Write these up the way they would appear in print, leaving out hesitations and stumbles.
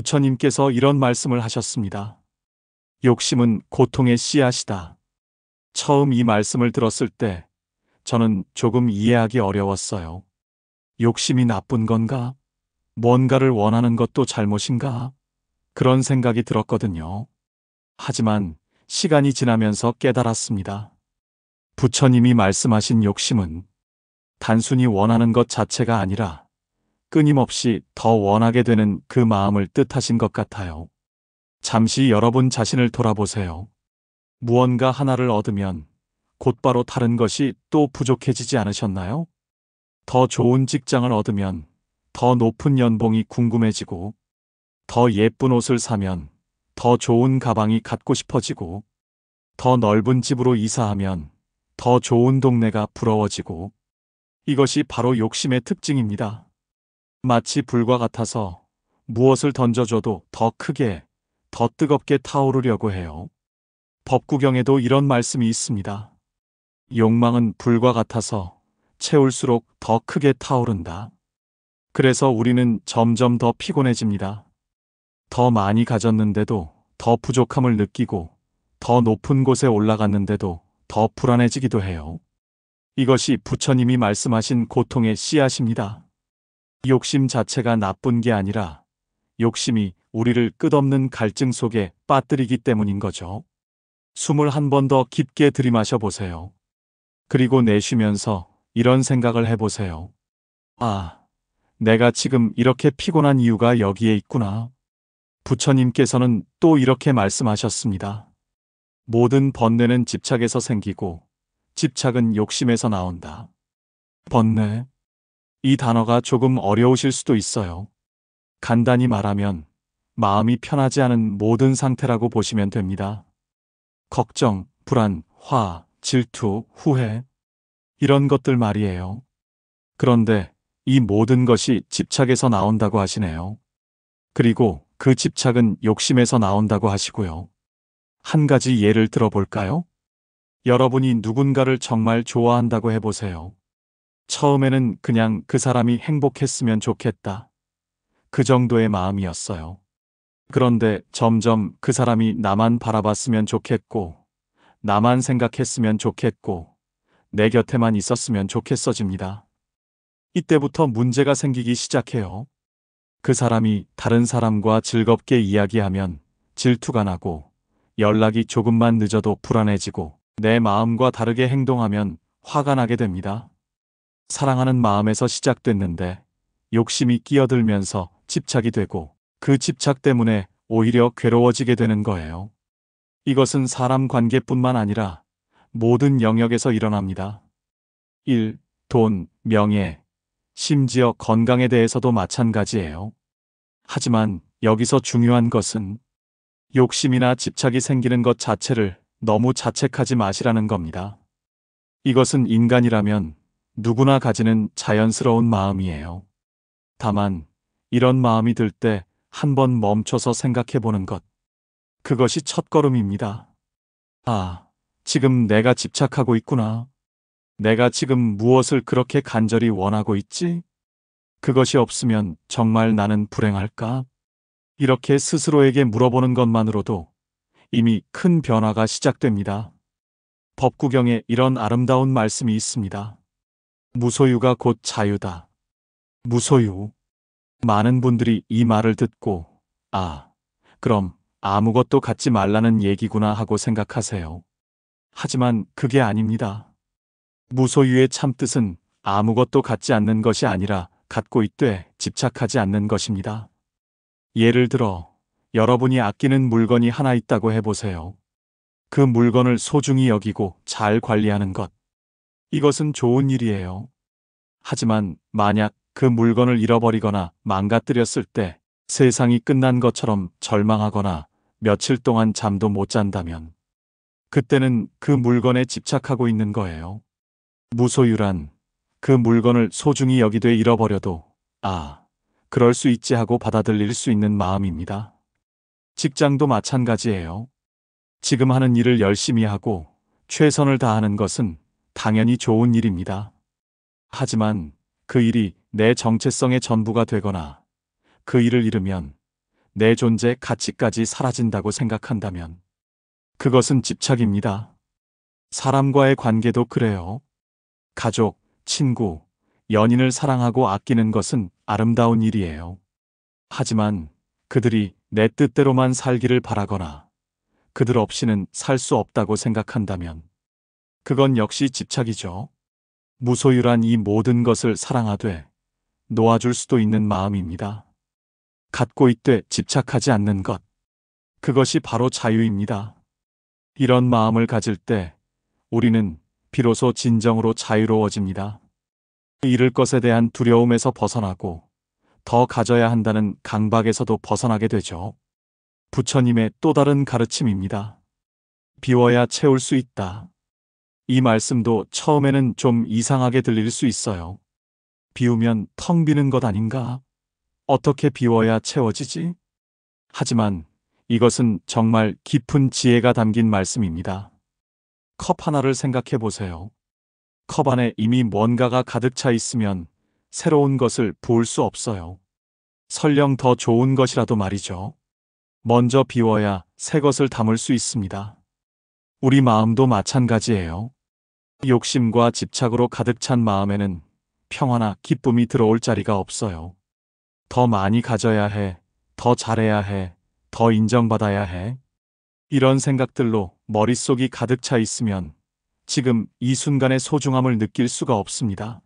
부처님께서 이런 말씀을 하셨습니다. 욕심은 고통의 씨앗이다. 처음 이 말씀을 들었을 때 저는 조금 이해하기 어려웠어요. 욕심이 나쁜 건가? 뭔가를 원하는 것도 잘못인가? 그런 생각이 들었거든요. 하지만 시간이 지나면서 깨달았습니다. 부처님이 말씀하신 욕심은 단순히 원하는 것 자체가 아니라 끊임없이 더 원하게 되는 그 마음을 뜻하신 것 같아요. 잠시 여러분 자신을 돌아보세요. 무언가 하나를 얻으면 곧바로 다른 것이 또 부족해지지 않으셨나요? 더 좋은 직장을 얻으면 더 높은 연봉이 궁금해지고, 더 예쁜 옷을 사면 더 좋은 가방이 갖고 싶어지고, 더 넓은 집으로 이사하면 더 좋은 동네가 부러워지고, 이것이 바로 욕심의 특징입니다. 마치 불과 같아서 무엇을 던져줘도 더 크게, 더 뜨겁게 타오르려고 해요. 법구경에도 이런 말씀이 있습니다. 욕망은 불과 같아서 채울수록 더 크게 타오른다. 그래서 우리는 점점 더 피곤해집니다. 더 많이 가졌는데도 더 부족함을 느끼고, 더 높은 곳에 올라갔는데도 더 불안해지기도 해요. 이것이 부처님이 말씀하신 고통의 씨앗입니다. 욕심 자체가 나쁜 게 아니라 욕심이 우리를 끝없는 갈증 속에 빠뜨리기 때문인 거죠. 숨을 한 번 더 깊게 들이마셔 보세요. 그리고 내쉬면서 이런 생각을 해보세요. 아, 내가 지금 이렇게 피곤한 이유가 여기에 있구나. 부처님께서는 또 이렇게 말씀하셨습니다. 모든 번뇌는 집착에서 생기고 집착은 욕심에서 나온다. 번뇌. 이 단어가 조금 어려우실 수도 있어요. 간단히 말하면 마음이 편하지 않은 모든 상태라고 보시면 됩니다. 걱정, 불안, 화, 질투, 후회, 이런 것들 말이에요. 그런데 이 모든 것이 집착에서 나온다고 하시네요. 그리고 그 집착은 욕심에서 나온다고 하시고요. 한 가지 예를 들어볼까요? 여러분이 누군가를 정말 좋아한다고 해보세요. 처음에는 그냥 그 사람이 행복했으면 좋겠다. 그 정도의 마음이었어요. 그런데 점점 그 사람이 나만 바라봤으면 좋겠고, 나만 생각했으면 좋겠고, 내 곁에만 있었으면 좋겠어집니다. 이때부터 문제가 생기기 시작해요. 그 사람이 다른 사람과 즐겁게 이야기하면 질투가 나고, 연락이 조금만 늦어도 불안해지고, 내 마음과 다르게 행동하면 화가 나게 됩니다. 사랑하는 마음에서 시작됐는데 욕심이 끼어들면서 집착이 되고, 그 집착 때문에 오히려 괴로워지게 되는 거예요. 이것은 사람 관계뿐만 아니라 모든 영역에서 일어납니다. 일, 돈, 명예, 심지어 건강에 대해서도 마찬가지예요. 하지만 여기서 중요한 것은 욕심이나 집착이 생기는 것 자체를 너무 자책하지 마시라는 겁니다. 이것은 인간이라면 누구나 가지는 자연스러운 마음이에요. 다만 이런 마음이 들 때 한 번 멈춰서 생각해 보는 것, 그것이 첫걸음입니다. 아, 지금 내가 집착하고 있구나. 내가 지금 무엇을 그렇게 간절히 원하고 있지? 그것이 없으면 정말 나는 불행할까? 이렇게 스스로에게 물어보는 것만으로도 이미 큰 변화가 시작됩니다. 법구경에 이런 아름다운 말씀이 있습니다. 무소유가 곧 자유다. 무소유. 많은 분들이 이 말을 듣고, 아, 그럼 아무것도 갖지 말라는 얘기구나 하고 생각하세요. 하지만 그게 아닙니다. 무소유의 참뜻은 아무것도 갖지 않는 것이 아니라 갖고 있되 집착하지 않는 것입니다. 예를 들어 여러분이 아끼는 물건이 하나 있다고 해보세요. 그 물건을 소중히 여기고 잘 관리하는 것. 이것은 좋은 일이에요. 하지만 만약 그 물건을 잃어버리거나 망가뜨렸을 때 세상이 끝난 것처럼 절망하거나 며칠 동안 잠도 못 잔다면 그때는 그 물건에 집착하고 있는 거예요. 무소유란 그 물건을 소중히 여기되 잃어버려도 아, 그럴 수 있지 하고 받아들일 수 있는 마음입니다. 직장도 마찬가지예요. 지금 하는 일을 열심히 하고 최선을 다하는 것은 당연히 좋은 일입니다. 하지만 그 일이 내 정체성의 전부가 되거나 그 일을 잃으면 내 존재 가치까지 사라진다고 생각한다면 그것은 집착입니다. 사람과의 관계도 그래요. 가족, 친구, 연인을 사랑하고 아끼는 것은 아름다운 일이에요. 하지만 그들이 내 뜻대로만 살기를 바라거나 그들 없이는 살 수 없다고 생각한다면 그건 역시 집착이죠. 무소유란 이 모든 것을 사랑하되 놓아줄 수도 있는 마음입니다. 갖고 있되 집착하지 않는 것. 그것이 바로 자유입니다. 이런 마음을 가질 때 우리는 비로소 진정으로 자유로워집니다. 잃을 것에 대한 두려움에서 벗어나고 더 가져야 한다는 강박에서도 벗어나게 되죠. 부처님의 또 다른 가르침입니다. 비워야 채울 수 있다. 이 말씀도 처음에는 좀 이상하게 들릴 수 있어요. 비우면 텅 비는 것 아닌가? 어떻게 비워야 채워지지? 하지만 이것은 정말 깊은 지혜가 담긴 말씀입니다. 컵 하나를 생각해 보세요. 컵 안에 이미 뭔가가 가득 차 있으면 새로운 것을 부을 수 없어요. 설령 더 좋은 것이라도 말이죠. 먼저 비워야 새 것을 담을 수 있습니다. 우리 마음도 마찬가지예요. 욕심과 집착으로 가득 찬 마음에는 평화나 기쁨이 들어올 자리가 없어요. 더 많이 가져야 해, 더 잘해야 해, 더 인정받아야 해. 이런 생각들로 머릿속이 가득 차 있으면 지금 이 순간의 소중함을 느낄 수가 없습니다.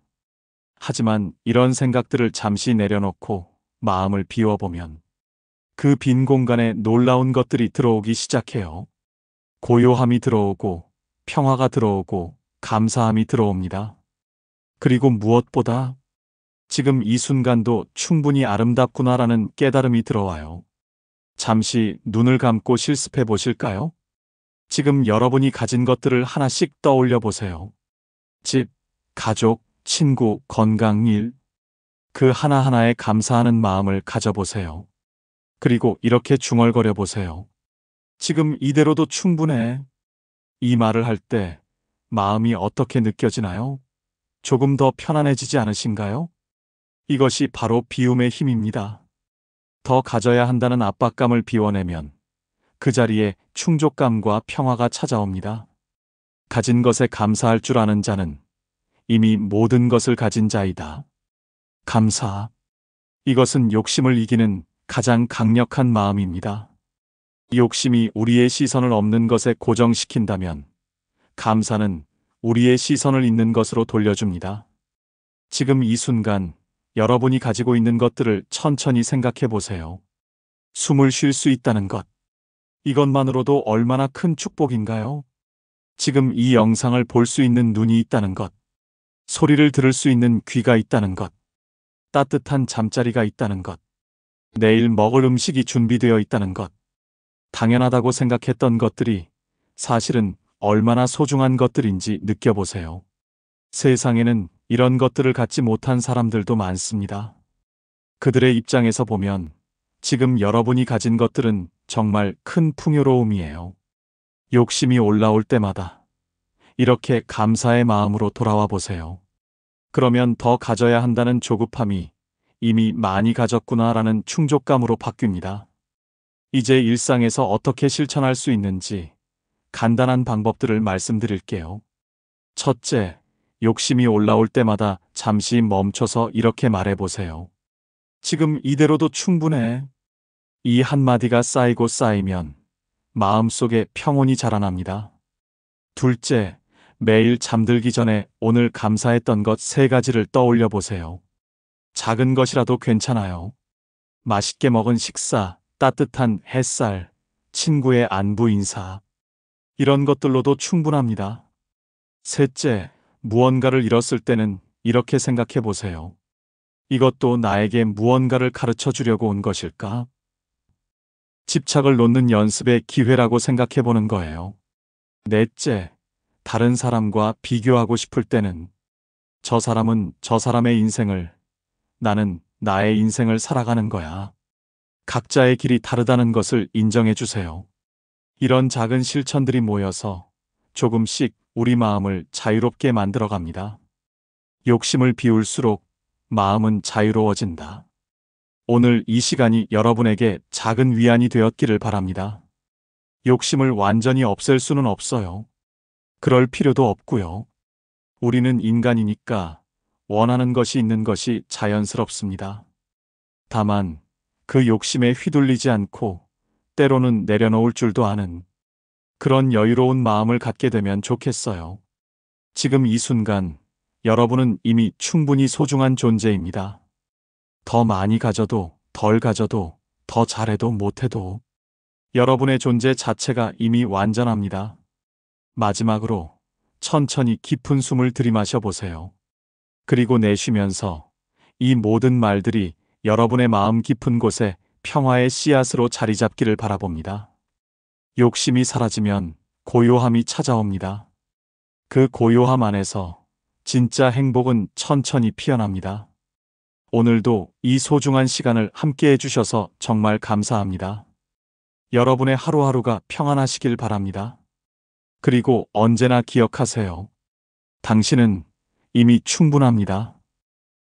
하지만 이런 생각들을 잠시 내려놓고 마음을 비워보면 그 빈 공간에 놀라운 것들이 들어오기 시작해요. 고요함이 들어오고 평화가 들어오고 감사함이 들어옵니다. 그리고 무엇보다 지금 이 순간도 충분히 아름답구나라는 깨달음이 들어와요. 잠시 눈을 감고 실습해 보실까요? 지금 여러분이 가진 것들을 하나씩 떠올려 보세요. 집, 가족, 친구, 건강, 일. 그 하나하나에 감사하는 마음을 가져보세요. 그리고 이렇게 중얼거려 보세요. 지금 이대로도 충분해. 이 말을 할 때 마음이 어떻게 느껴지나요? 조금 더 편안해지지 않으신가요? 이것이 바로 비움의 힘입니다. 더 가져야 한다는 압박감을 비워내면 그 자리에 충족감과 평화가 찾아옵니다. 가진 것에 감사할 줄 아는 자는 이미 모든 것을 가진 자이다. 감사. 이것은 욕심을 이기는 가장 강력한 마음입니다. 욕심이 우리의 시선을 없는 것에 고정시킨다면 감사는 우리의 시선을 있는 것으로 돌려줍니다. 지금 이 순간 여러분이 가지고 있는 것들을 천천히 생각해 보세요. 숨을 쉴 수 있다는 것. 이것만으로도 얼마나 큰 축복인가요? 지금 이 영상을 볼 수 있는 눈이 있다는 것. 소리를 들을 수 있는 귀가 있다는 것. 따뜻한 잠자리가 있다는 것. 내일 먹을 음식이 준비되어 있다는 것. 당연하다고 생각했던 것들이 사실은 얼마나 소중한 것들인지 느껴보세요. 세상에는 이런 것들을 갖지 못한 사람들도 많습니다. 그들의 입장에서 보면 지금 여러분이 가진 것들은 정말 큰 풍요로움이에요. 욕심이 올라올 때마다 이렇게 감사의 마음으로 돌아와 보세요. 그러면 더 가져야 한다는 조급함이 이미 많이 가졌구나라는 충족감으로 바뀝니다. 이제 일상에서 어떻게 실천할 수 있는지 간단한 방법들을 말씀드릴게요. 첫째, 욕심이 올라올 때마다 잠시 멈춰서 이렇게 말해보세요. 지금 이대로도 충분해. 이 한마디가 쌓이고 쌓이면 마음속에 평온이 자라납니다. 둘째, 매일 잠들기 전에 오늘 감사했던 것 3가지를 떠올려 보세요. 작은 것이라도 괜찮아요. 맛있게 먹은 식사, 따뜻한 햇살, 친구의 안부 인사. 이런 것들로도 충분합니다. 셋째, 무언가를 잃었을 때는 이렇게 생각해 보세요. 이것도 나에게 무언가를 가르쳐 주려고 온 것일까? 집착을 놓는 연습의 기회라고 생각해 보는 거예요. 넷째, 다른 사람과 비교하고 싶을 때는 저 사람은 저 사람의 인생을, 나는 나의 인생을 살아가는 거야. 각자의 길이 다르다는 것을 인정해 주세요. 이런 작은 실천들이 모여서 조금씩 우리 마음을 자유롭게 만들어 갑니다. 욕심을 비울수록 마음은 자유로워진다. 오늘 이 시간이 여러분에게 작은 위안이 되었기를 바랍니다. 욕심을 완전히 없앨 수는 없어요. 그럴 필요도 없고요. 우리는 인간이니까 원하는 것이 있는 것이 자연스럽습니다. 다만 그 욕심에 휘둘리지 않고 때로는 내려놓을 줄도 아는 그런 여유로운 마음을 갖게 되면 좋겠어요. 지금 이 순간 여러분은 이미 충분히 소중한 존재입니다. 더 많이 가져도 덜 가져도 더 잘해도 못해도 여러분의 존재 자체가 이미 완전합니다. 마지막으로 천천히 깊은 숨을 들이마셔 보세요. 그리고 내쉬면서 이 모든 말들이 여러분의 마음 깊은 곳에 평화의 씨앗으로 자리 잡기를 바라봅니다. 욕심이 사라지면 고요함이 찾아옵니다. 그 고요함 안에서 진짜 행복은 천천히 피어납니다. 오늘도 이 소중한 시간을 함께 해주셔서 정말 감사합니다. 여러분의 하루하루가 평안하시길 바랍니다. 그리고 언제나 기억하세요. 당신은 이미 충분합니다.